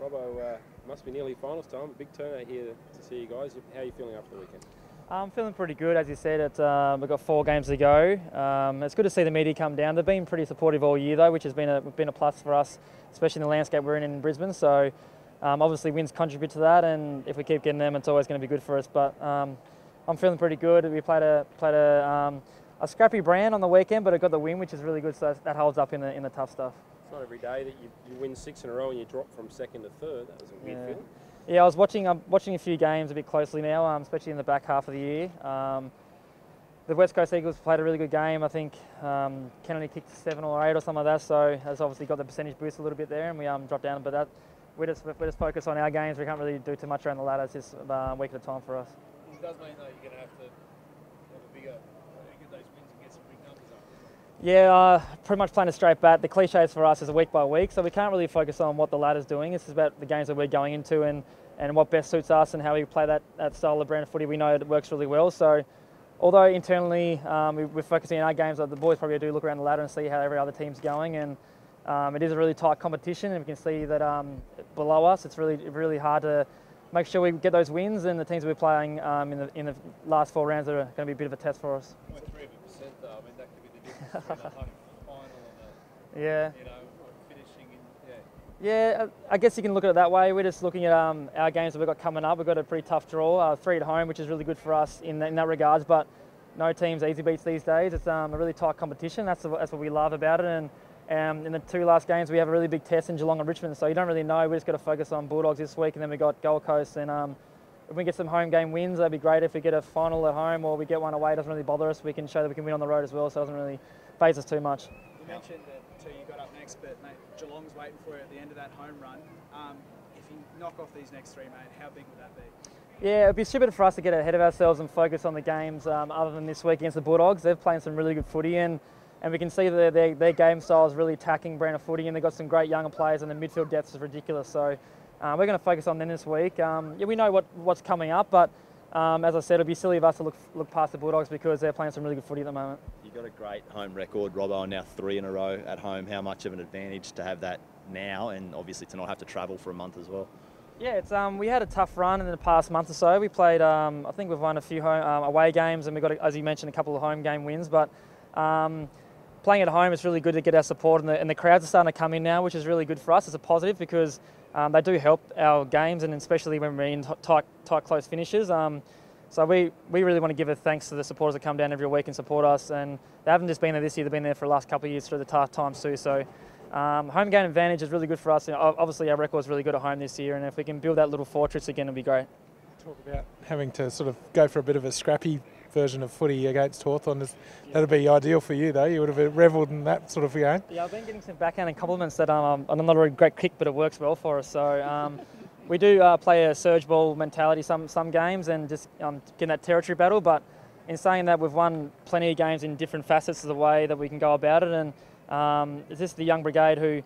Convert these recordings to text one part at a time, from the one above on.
Robbo, must be nearly finals time. A big turnout here to see you guys. How are you feeling after the weekend? I'm feeling pretty good, as you said. We've got 4 games to go. It's good to see the media come down. They've been pretty supportive all year, though, which has been a plus for us, especially in the landscape we're in Brisbane. So obviously wins contribute to that, and if we keep getting them, it's always going to be good for us. But I'm feeling pretty good. We played a scrappy brand on the weekend, but it got the win, which is really good. So that holds up in the tough stuff. It's not every day that you win 6 in a row and you drop from second to third. That was a weird feeling. Yeah, I'm watching a few games a bit closely now, especially in the back half of the year. The West Coast Eagles played a really good game. I think Kennedy kicked 7 or 8 or something like that, so has obviously got the percentage boost a little bit there, and we dropped down. But we're just focused on our games. We can't really do too much around the ladder. It's just a week at a time for us. It does mean though you're going to have a bigger get those wins and get some big numbers up. Yeah, pretty much playing a straight bat. The cliches for us is a week by week, so we can't really focus on what the ladder's doing. It's about the games that we're going into and what best suits us and how we play that style of brand of footy. We know it works really well. So although internally we're focusing on our games, the boys probably do look around the ladder and see how every other team's going. And it is a really tight competition, and we can see that below us it's really hard to make sure we get those wins, and the teams we're playing in the last 4 rounds are going to be a bit of a test for us. 0.3% though, I mean that could be the difference between a home final and yeah. Finishing in. Yeah, I guess you can look at it that way. We're just looking at our games that we've got coming up. We've got a pretty tough draw, 3 at home, which is really good for us in that regards. But no team's easy beats these days. It's a really tight competition. That's what we love about it. And in the 2 last games, we have a really big test in Geelong and Richmond. So you don't really know. We just got to focus on Bulldogs this week, and then we got Gold Coast. And if we get some home game wins, that'd be great. If we get a final at home or we get one away, it doesn't really bother us. We can show that we can win on the road as well. So it doesn't really faze us too much. You mentioned that you got up next, but mate, Geelong's waiting for you at the end of that home run. If you knock off these next 3, mate, how big would that be? Yeah, it'd be stupid for us to get ahead of ourselves and focus on the games other than this week against the Bulldogs. They're playing some really good footy, and we can see that their game style is really attacking brand of footy, and they've got some great younger players, and the midfield depth is ridiculous. So we're going to focus on them this week. Yeah, we know what's coming up, but as I said, it'd be silly of us to look past the Bulldogs because they're playing some really good footy at the moment. You've got a great home record, Robbo, and now 3 in a row at home. How much of an advantage to have that now, and obviously to not have to travel for a month as well? Yeah, we had a tough run in the past month or so. We played, I think we've won a few away games, and we've got, as you mentioned, a couple of home game wins. But playing at home is really good to get our support, and the crowds are starting to come in now, which is really good for us. It's a positive because they do help our games, and especially when we're in tight close finishes. So we really want to give a thanks to the supporters that come down every week and support us. And they haven't just been there this year; they've been there for the last couple of years through the tough times too. So home game advantage is really good for us. Obviously, our record is really good at home this year, and if we can build that little fortress again, it'll be great. Talk about having to sort of go for a bit of a scrappy version of footy against Hawthorn. That'd be ideal for you, though. You would have revelled in that sort of game. Yeah, I've been getting some backhanded compliments that I'm not a really great kick, but it works well for us. So we do play a surge ball mentality some games and just get that territory battle. But in saying that, we've won plenty of games in different facets of the way that we can go about it. And it's just the young brigade who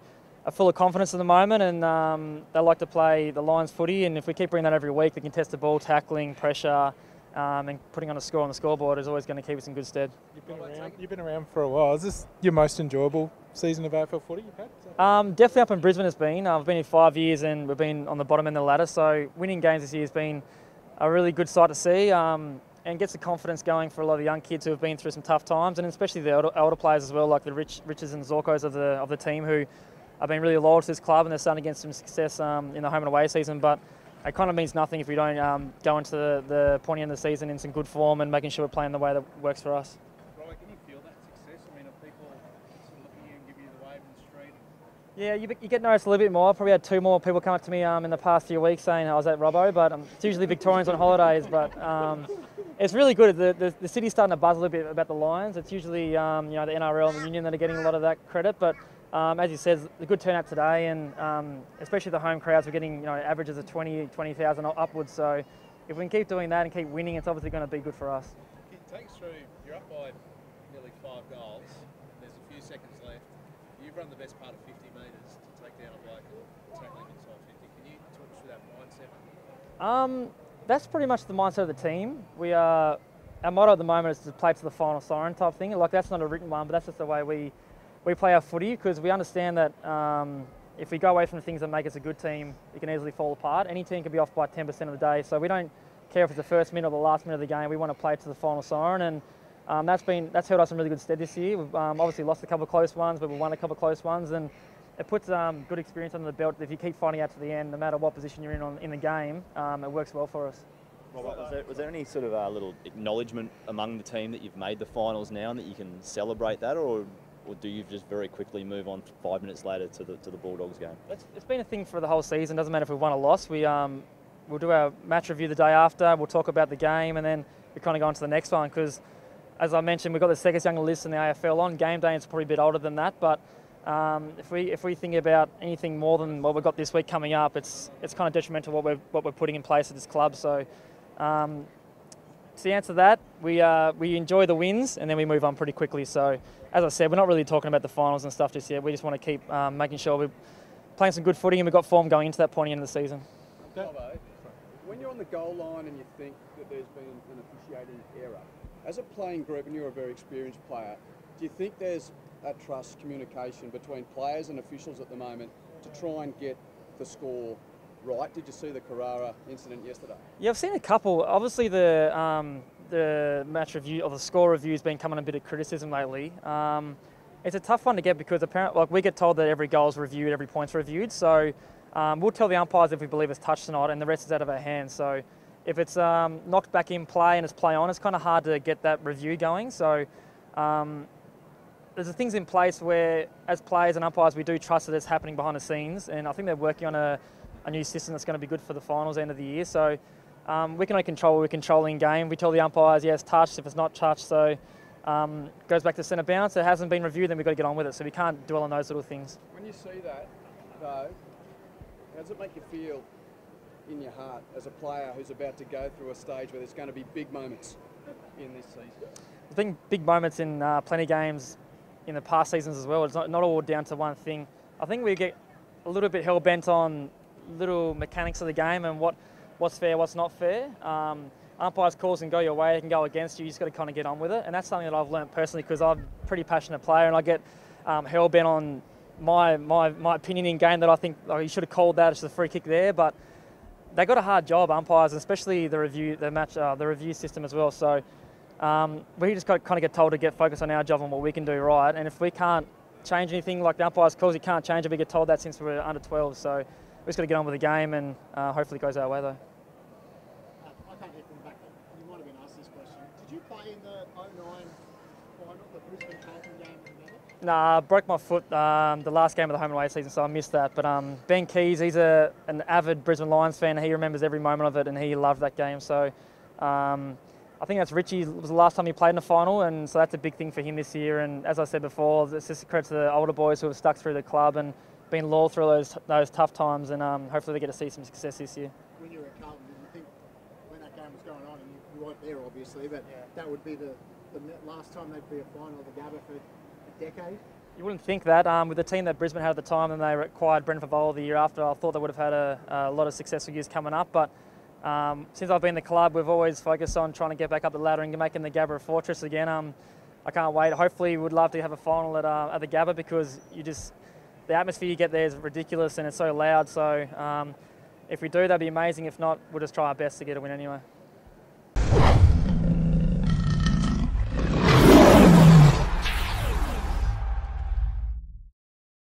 are full of confidence at the moment, and they like to play the Lions footy. And if we keep bringing that every week, the contested ball, tackling, pressure, and putting on a score on the scoreboard is always going to keep us in good stead. You've been around for a while. Is this your most enjoyable season of AFL footy you've had? Definitely up in Brisbane has been. I've been here 5 years and we've been on the bottom end of the ladder. So winning games this year has been a really good sight to see, and gets the confidence going for a lot of young kids who have been through some tough times, and especially the older players as well, like the Riches and Zorkos of the team, who have been really loyal to this club, and they're starting to get some success in the home and away season. But it kind of means nothing if we don't go into the pointy end of the season in some good form and making sure we're playing the way that works for us. Robbo, can you feel that success? I mean, are people sort of looking at you and giving you the wave in the street? Yeah, you get noticed a little bit more. I've probably had 2 more people come up to me in the past few weeks saying I was at Robbo, but it's usually Victorians on holidays. But it's really good. The city's starting to buzz a little bit about the Lions. It's usually the NRL and the Union that are getting a lot of that credit. But as you said, a good turnout today, and especially the home crowds, we're getting averages of 20,000 upwards. So if we can keep doing that and keep winning, it's obviously going to be good for us. Take us through. You're up by nearly 5 goals. There's a few seconds left. You've run the best part of 50 metres to take down a bloke and tackle him inside 50. Can you talk us through that mindset? That's pretty much the mindset of the team. Our motto at the moment is to play to the final siren type thing. Like, that's not a written one, but that's just the way we play our footy, because we understand that if we go away from the things that make us a good team, it can easily fall apart. Any team can be off by 10% of the day, so we don't care if it's the first minute or the last minute of the game. We want to play to the final siren, and that's held us in really good stead this year. We've obviously lost a couple of close ones, but we've won a couple of close ones, and it puts good experience under the belt. If you keep fighting out to the end, no matter what position you're in the game, it works well for us. Was there any sort of little acknowledgement among the team that you've made the finals now and that you can celebrate that, or do you just very quickly move on 5 minutes later to the Bulldogs game? It's been a thing for the whole season. Doesn't matter if we've won or lost. We'll do our match review the day after. We'll talk about the game, and then we kind of go on to the next one because, as I mentioned, we've got the second youngest list in the AFL on game day. It's probably a bit older than that, but if we think about anything more than what we've got this week coming up, it's kind of detrimental what we're putting in place at this club. So. To answer that, we enjoy the wins and then we move on pretty quickly. So, as I said, we're not really talking about the finals and stuff just yet. We just want to keep making sure we're playing some good footy and we've got form going into that pointy end of the season. When you're on the goal line and you think that there's been an officiating error, as a playing group and you're a very experienced player, do you think there's a trust communication between players and officials at the moment to try and get the score right? Did you see the Carrara incident yesterday? Yeah, I've seen a couple. Obviously, the match review or the score review has been coming under a bit of criticism lately. It's a tough one to get because apparently, we get told that every goal's reviewed, every point's reviewed. So we'll tell the umpires if we believe it's touched or not, and the rest is out of our hands. So if it's knocked back in play and it's play on, it's kind of hard to get that review going. So there's things in place where, as players and umpires, we do trust that it's happening behind the scenes, and I think they're working on a new system that's going to be good for the finals end of the year. So we can only control what we control in game. We tell the umpires, yes, touched if it's not touched. So goes back to centre bounce. It hasn't been reviewed, then we've got to get on with it. So we can't dwell on those little things. When you see that, though, how does it make you feel in your heart as a player who's about to go through a stage where there's going to be big moments in this season? I think big moments in plenty of games in the past seasons as well. It's not all down to one thing. I think we get a little bit hell-bent on little mechanics of the game and what's fair, what's not fair. Umpires calls can go your way, they can go against you. You just got to kind of get on with it, and that's something that I've learnt personally because I'm a pretty passionate player, and I get hell bent on my opinion in game that I think you should have called that. It's a free kick there, but they got a hard job, umpires, especially the review system as well. So we just got to kind of get told to get focused on our job and what we can do right, and if we can't change anything like the umpires calls, you can't change it. We get told that since we're under 12, so. We've just got to get on with the game and hopefully it goes our way though. I can't hear from the back. You might have been asked this question. Did you play in the 09 final, the Brisbane Carlton game? Nah, I broke my foot the last game of the home and away season, so I missed that. But Ben Keys, he's an avid Brisbane Lions fan. He remembers every moment of it and he loved that game. So I think that's Richie. It was the last time he played in a final, and so that's a big thing for him this year. And as I said before, it's just a credit to the older boys who have stuck through the club and been loyal through those tough times, and hopefully they get to see some success this year. When you were at Carlton, did you think when that game was going on, and you weren't there obviously, but that would be the last time they'd be a final of the Gabba for a decade? You wouldn't think that. With the team that Brisbane had at the time, and they acquired Brentford Vole the year after, I thought they would have had a lot of successful years coming up. But since I've been in the club, we've always focused on trying to get back up the ladder and making the Gabba a fortress again. I can't wait. Hopefully, we'd love to have a final at the Gabba because the atmosphere you get there is ridiculous and it's so loud. So if we do, that'd be amazing. If not, we'll just try our best to get a win anyway.